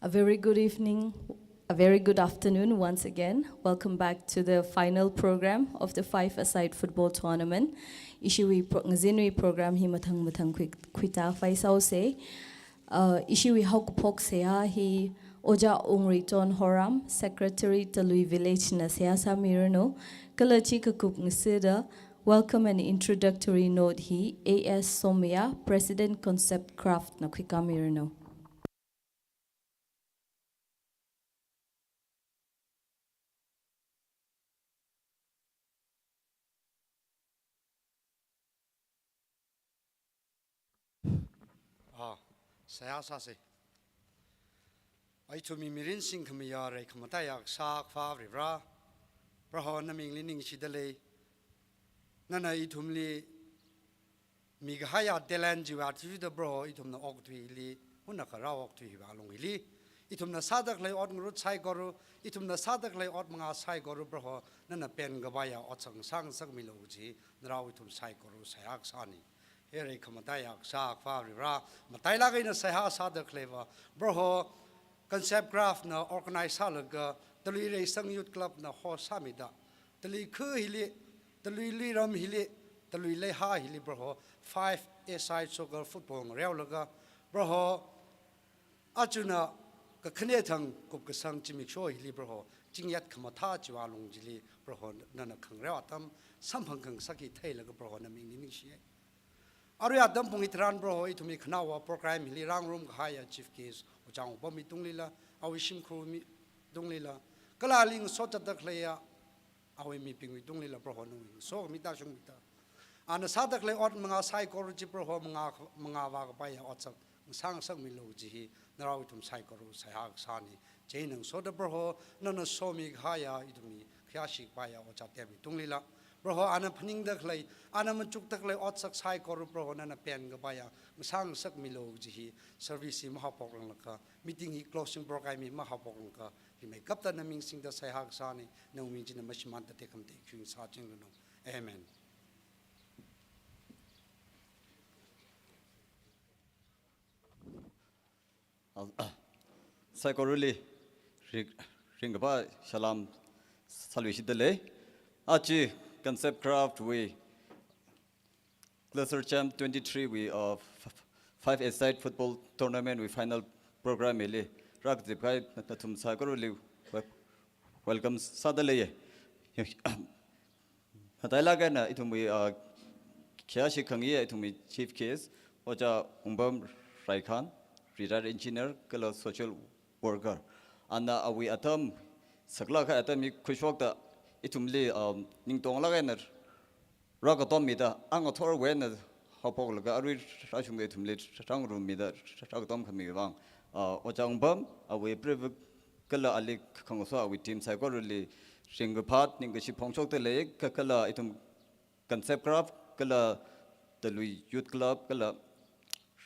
A very good evening, a very good afternoon once again. Welcome back to the final program of the 5aSIDE football tournament. Ishiwi ngzinui program hi mathang kwita faisau se. Ishiwi haukpok seha hi Oja Ongriton Horam, Secretary Talui Village na seha samirno. Kalachi kakup ngisida. Welcome and introductory note hi A.S. Somya, President Concept Craft na kwikamirno. Saya sase. Ai tumi mirin sing kamiya re kamata yak sak fa rivra. Praho na ming lining sidale. Nana itumli migahaya delan jiwa tu da bro itum na oktui li una kara oktui ba long li. Itum na sadak le ot ngurut sai goru itum na sadak le ot mga sai goru bro nana pen gabaya ot sang sak milo ji nraw itum sai goru sayak sani. Here kamataya sak fa rivra matai lagay na saha sada kleva bro concept craft na organize halaga Talui Reisang youth club na ho samida Talui khu hili Talui liram hili Talui leha hili bro 5aSIDE soccer football real laga bro achuna ka khne thang kup ka sang chimik sho hili bro jingyat khamata chiwa longjili bro nana khangra atam samphang khang saki thai laga bro na ming ni shi Aru adam pungitran bro itu mi knawa program hili rang room khaya chief case uchang pa mi tunglila awishim khu mi tunglila kalaling sota dakleya awi mi pingwi tunglila bro no so mi ta shung ta ana sadak le ot mga psychology bro mga wa ka pa ya ot sang sang mi lo ji naraw itum psychology sayag sani jainang soda bro no so mi khaya itu mi khyashi pa ya ocha te mi tunglila bro ana phaning dak lai ana manchuk tak lai ot sak sai kor bro na pen ga baya sang sak milo ji service ma hapok lang ka meeting hi closing program mi ma hapok lang ka hi mai kap ta na ming sing da sai hak sa ni no mi jin ma shiman ta te kam te kyung sa ching no amen sai koruli ring ba salam salwi sidale achi Concept Craft, we Cluster Champ 23, we of 5aSIDE football tournament, we final program, really. Rak Zipai, Natum Sakoruli, welcome Sadale. Hatalagan, it will be Kiashi Kangi, it will be chief case, Oja Umbam Raikan, retired engineer, color social worker. And we atom Saklaka atom Kushwaka. Itumli ning tong la gainer raga tom mida ang thor wen hopol ga ari rashung ge tumli rang rum mida raga tom khami wang ochang bam awe priv kala ali khang so awe team psychology sing phat ning ge si phongchok te le kala itum concept craft kala Talui youth club kala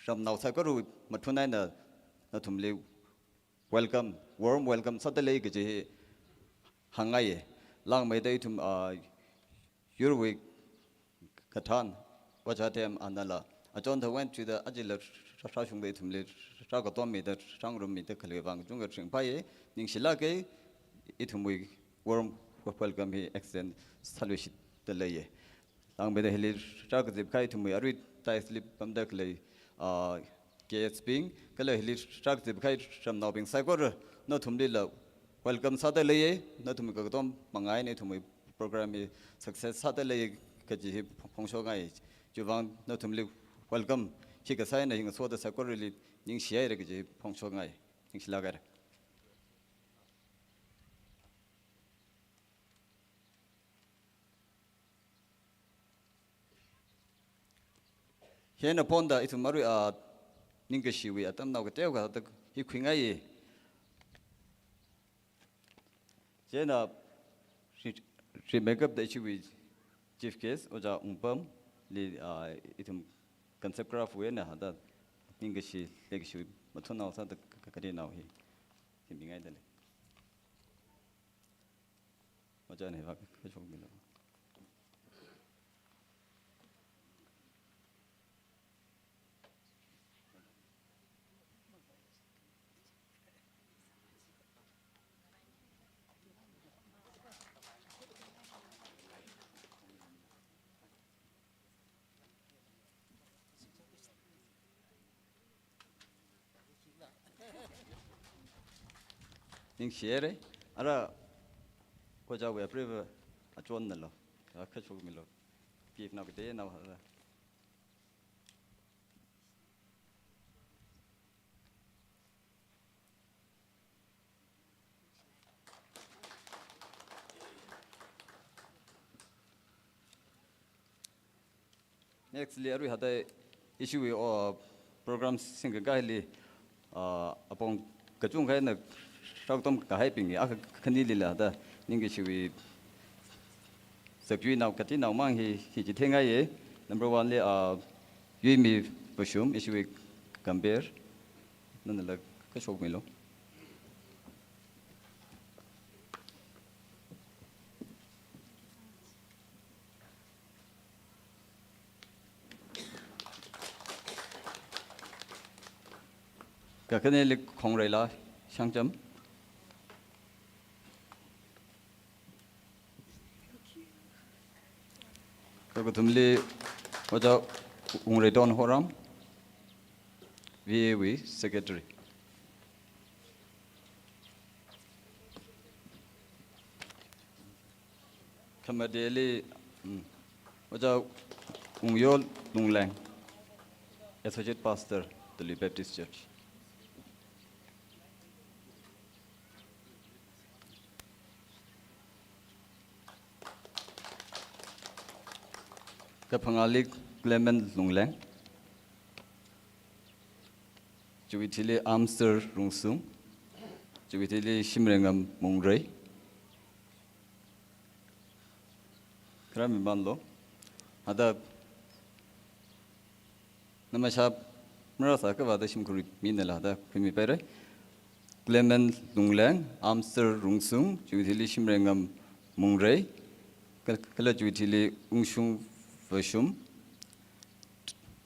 ram naw psychology mathunai na tumli welcome warm welcome satale ge je hangai lang may day tum Yurwig Katan Wajatem Anala. I don't went to the Agila Rashung day tum lit Ragatom that Shangrum mit the Kalevang Junga Trimpai, Ningshilake, itum we warm welcome he extend salush the lay. Lang may the hilly Ragazip Kai to me, I read tie slip from the clay KSPing, Kala hilly Ragazip Kai from now being Sagor, not tum lila. Welcome Sadale, not to make a tom, Mangai to my program success Sadale, Kaji Pongshogai, Juvan, not to live. Welcome, Chikasan, and so the Sakorili, Ning Shia, Pongshogai, Ningshlagar. Here in a ponda, it's a Maru Ningashi, we at them now, the Hikwingai. Jena, she make up the issue with chief case, Oja Umpam, itum concept craft way na that English legacy, but now the Kakadina he being idle. Oja never. ning share ara ko ja we approve a chon na lo ka chu mi lo give na ke na ha next li aru hada issue we programs singa ga li apong kachung khai na rau tom ka hai ping a khani li la da ning ge chui sakui naw kati naw mang hi ji thenga ye number 1 le yui mi pashum issue we compare nan la ka shok mi lo ka kane le khong rai la sangcham ka ko tumle oja ungre don horam VAV secretary kamadele oja ungyol nunglang associate pastor Talui Baptist Church Kapangalik Clement Lunglang Juwitili Amster Rungsung Juwitili Shimrengam Mungrei Krami Banlo Ada Namashab Marasa Kavada Shimkuri Minala Ada Primi Pere Clement Lunglang Amster Rungsung Juwitili Shimrengam Mungrei Kala Juwitili Ungshung Vashum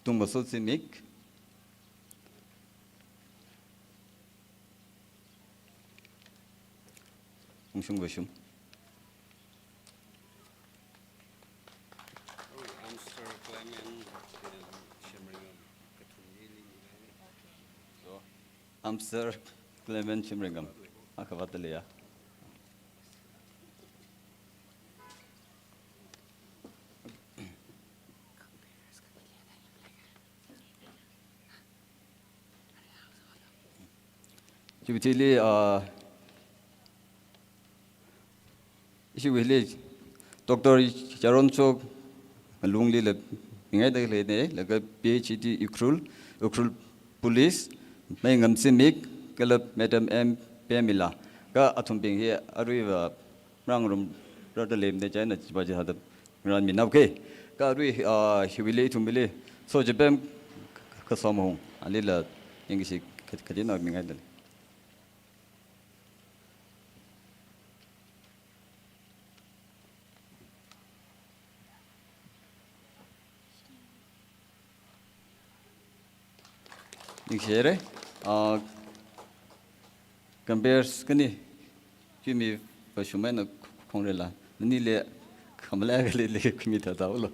Tumbaso Simik Ungshung Vashum Amster Clement Shimringam Akavatalia Jubitili issue village Dr. Jaron Chok Lungli le mingai de le ne le PhD Ukrul Police mai ngam simik kala Madam M Pamela ka athum ping he ariwa rangrum rodalem de jaina baje hada ran mi nabke ka ari hivile thumile so jebem ka somo alila ingisi kadina mingai de Nixere compares kani kimi pashumena kongrela ni le kamla le kimi ta tawlo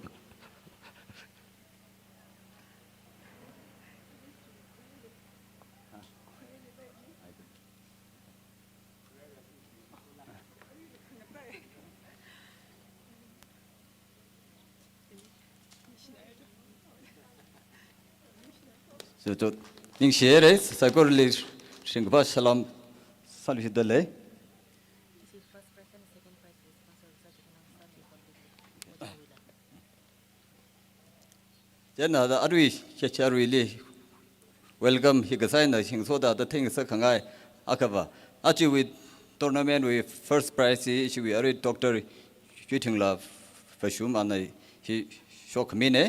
so ning share sakorli shingba salam salhidale jana da arwi checharwi le welcome higasaina singsoda the thing sakangai akaba achi with tournament with first prize issue we are Dr. Juting Love Fashum and he shock mine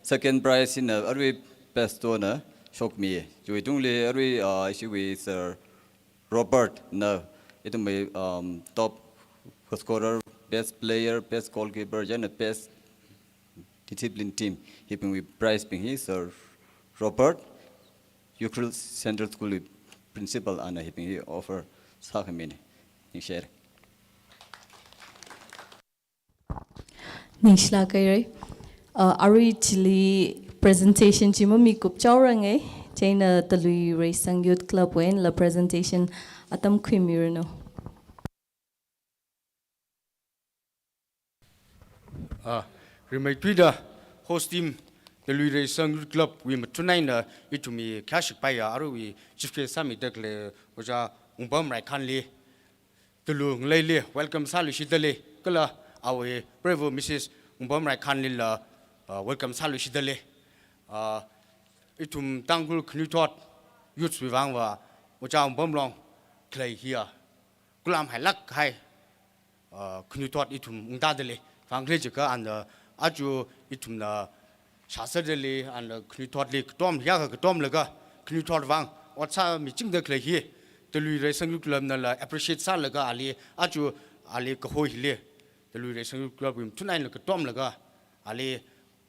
second prize in arwi best donor shock me. You don't really issue with Robert. No, it may top scorer, best player, best goalkeeper, and best discipline team. He been with prize being his Robert. Ukrul Central School principal and he been offer Sakamini. You share. Nishla Kairi. Ari chili presentation chimo mi kup chawrang China Talui Reisang Youth Club wen la presentation atam khuimirno. Remai Twitter host team the Reisang Youth Club we matunai na itumi cash paya aru we chief ke sami dekle oja umbam rai khanli tulu nglele welcome salu shidale kala awe bravo Mrs umbam rai khanli la welcome salu shidale itum tangul knutot youth wang wa oja umbam long clay here kulam hai lak hai knutot itum ungda dele fangre jika and aju itum na shasadele and knutot le tom ya ka tom laga knutot wang otsa mi ching de clay here the Reisang Youth Club na la appreciate sa laga ali aju ali ko hoi le the Reisang Youth Club im tunai la ka tom laga ali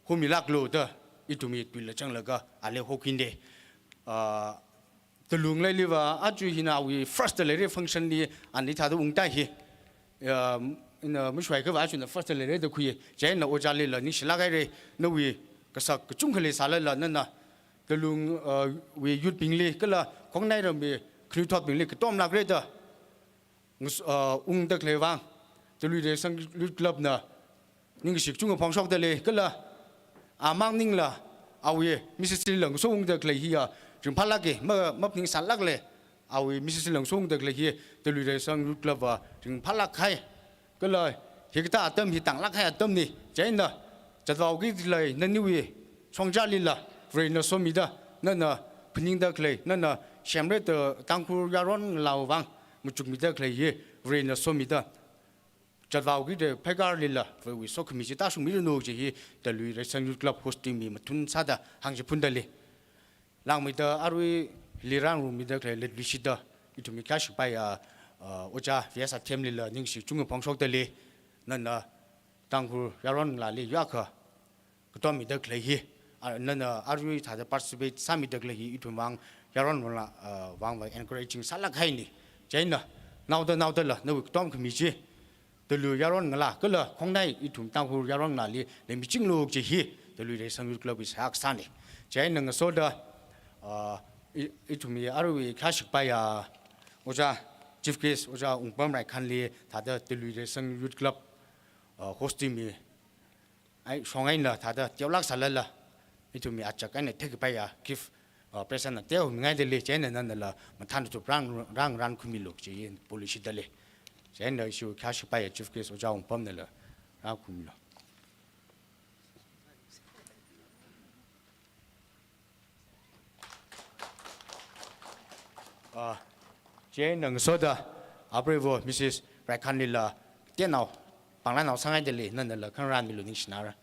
homi lak lo da itumi twila chang laga ali hokinde the lung lai liwa aju hina we first le function ni ani tha ung tai hi in mishwai ka wa chu na first le de khu je na oja le la ni shila ga re no we ka sak chung khale sa la na na the lung we youth ping le ka la khong nai ro me khri thot ping le ka tom lak re da ung de le wang the Reisang Youth Club na ning sik chung phong sok de le ka la mang ning la awe Mrs. Lang song de le hi ya jung phala ke ma ping san lak le awe Mrs. Lang song de le hi the Reisang Youth Club wa jung phala khaiก็เลยเฮกตาเติมที่ต่างรักให้เติมนี่เจนนะจะเรากิจเลยนั่นนี่วิช่องจาริละเรนสมิดานั่นน่ะพนิงเด็กเลยนั่นน่ะเชมเรตตังคูยารอนลาววังมุจุกมิเด็กเลยเยเรนสมิดาจะเรากิจเพการลิละเววิสกมิจิตาสุมิรโนจีฮีแต่ลุยReisang Youth Clubโฮสติ้งมีมาทุนซาดาหังจะพุ่นเดลีหลังมิดาอารุยลิรังรูมิเด็กเลยเลดวิชิดาอิทุมิคาชิไปโอจ้าเวียสัตเทมลิละนิ่งสิจุงพงศกเดลีนั่นน่ะตังคูยารอนลาลียาค่ะก็ต้องมีเด็กเลยฮีนั่นน่ะอารุยถ้าจะ participate สามีเด็กเลยฮีอิทุมังยารอนวันละวางไว้ encouraging สาลักให้นี่เจนน่ะนาวเดละนู่นต้องขมิจีเดลูยารอนละก็เลยคงได้อิทุมตังคูยารอนลาลีเลยมีจิงลูกจีฮีเดลูReisang Youth Club is ฮักสันนี่เจนนั่งโซดาอิทุมีอารุยแค่สิบไปโอจ้าchief case oja ungpam rai khanli thada Talui Reisang Youth Club hosting mi ai songai na thada tiolak salala itumi achak ane thek pa ya give present na teo ngai de le chen na la mathan tu rang khumi lok chi policy dale chen na issue khash pa ya chief case oja ungpam na la ra khumi loเจนังโซดาอาเบรโวมิสซิสไรคันลิลาเตียนเอาปังล้านเอาสังไงเดลีนั่นแหละข้างร้านมีลุนิชนาระ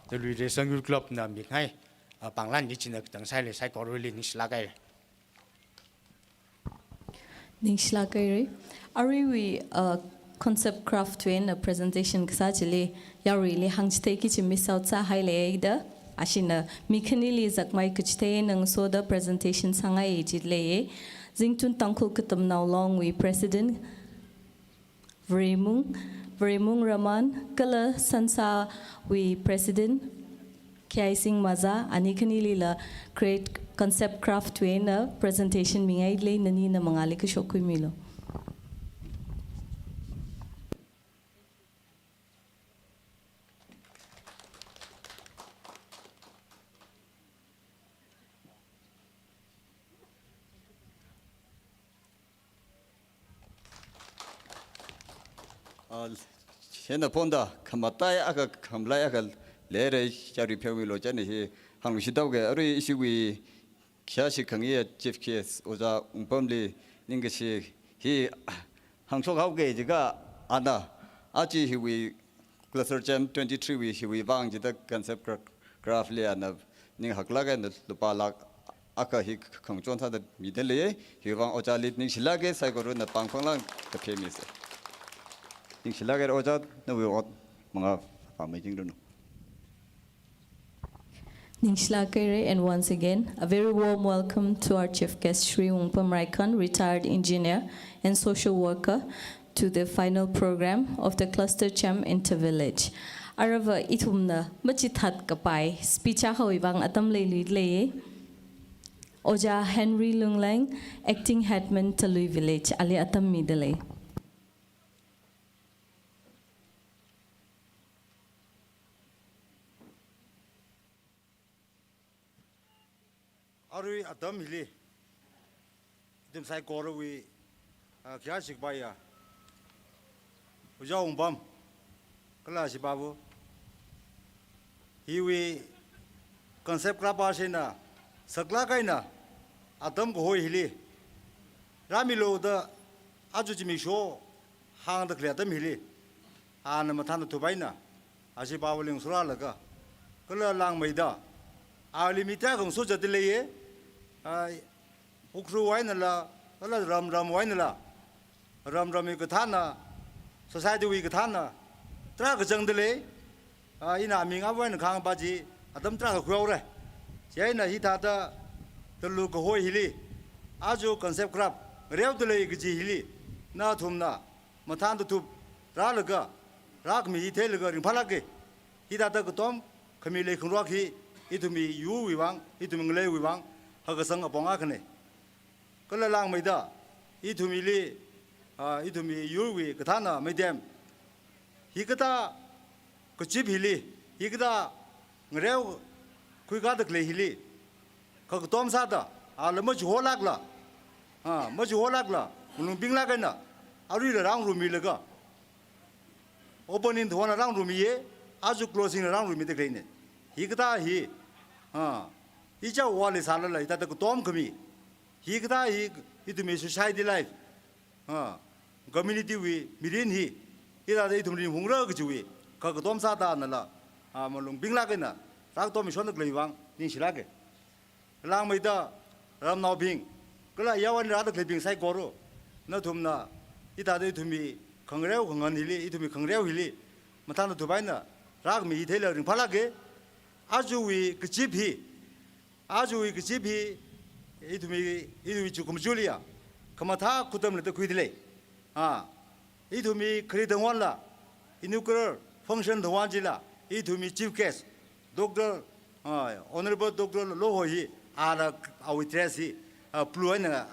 เดลุยReisang Youth Clubน่ะมีให้ปังล้านยิ่งจินตั้งใช้เลยใช้กอรุลินิชลาไกนิชลาไกเรอารีวีconcept craft wen a presentation ksa chile ya really hangchte ki chi miss out sa highlight da ashina mikhanili zakmai kuchte nang so the presentation sangai ejit le jingtun tangkhul kutam now long we president Vremung Raman kala sansa we president Kyai Singh Maza ani khanili la create concept craft wen a presentation mingai le nani na mangali ku shokui milo Hena ponda kamatai aga kamlai aga lere jari phewi lo jani hi hang shidau ge ari isiwi kyashi khangi chief case oja umpamli ningshi hi hangchok hauge jiga ana aji hi we cluster jam 23 we hi we wang jida concept graph le ana ning hakla ga na lupa lak aka hi khangchon tha da midele hi wang oja lit ning silage sai goru na pangphanglang ka phemis ning silage oja na we ot mga amazing do no Ningshla Kaire, and once again, a very warm welcome to our chief guest, Shri Ungpam Raikan, retired engineer and social worker. to the final program of the Cluster Champ Inter-Village. Arava itumna machithat kapai speecha hawibang atam le Oja Henry Lunglang, acting headman Talui Village, ali atam midale. Arui atam hili dim sai korwi kya sikbaya uja umbam kala sibabu hiwi concept krapasina sakla kaina atam ko hoi hili ramilo da ajujimi sho hang da kletam hili an mathan tubaina asibabu ling sura laga kala lang maida alimita kong so jadile ukru wainala ram wainala ram ikatana society wi ikatana tra ka jangdele ina minga wain khang baji adam tra ka khwore jaina hi ta da telu ko hoi hili ajo concept crab rew dele gji hili na thumna mathan tu ralaga rak mi thelaga ring phalake hi ta da ko tom khamile khunwa khi itumi yu wiwang itumi ngle wiwang hagasang aponga khane kala lang maida itumi li itumi yu wi kathana medem hikata kuchip hili hikata ngrew kuiga dak le hili khag tom sa da alama ju holak la ma ju holak la lung bing la kana ari la rang rumi la ga opening thona rang rumi ye aju closing rang rumi de kleine hikata hi 이자 원래 살아라 이따 그 돔금이 히그다 히 이듬이 society life community 위 미린히 이따 이듬이 홍러 그주위 그 돔사다 나라 아물롱 빙라게나 락돔이 손을 글이왕 닌시라게 랑메다 람나빙 그라 야원 라도 글빙 사이고로 너 돔나 이따 이듬이 강레오 강한 힐리 이듬이 강레오 힐리 마탄도 두바이나 락미 이텔러링 팔라게 아주위 그 집이 아주위 그 집이 이두미 조금 줄이야 그만 다 구담을 또 구이들래 이두미 그리던 원라 이누크를 펑션 더 완질라 이두미 집게스 독터 오늘부터 독터 로호이 아라 아위 트레시 플루에나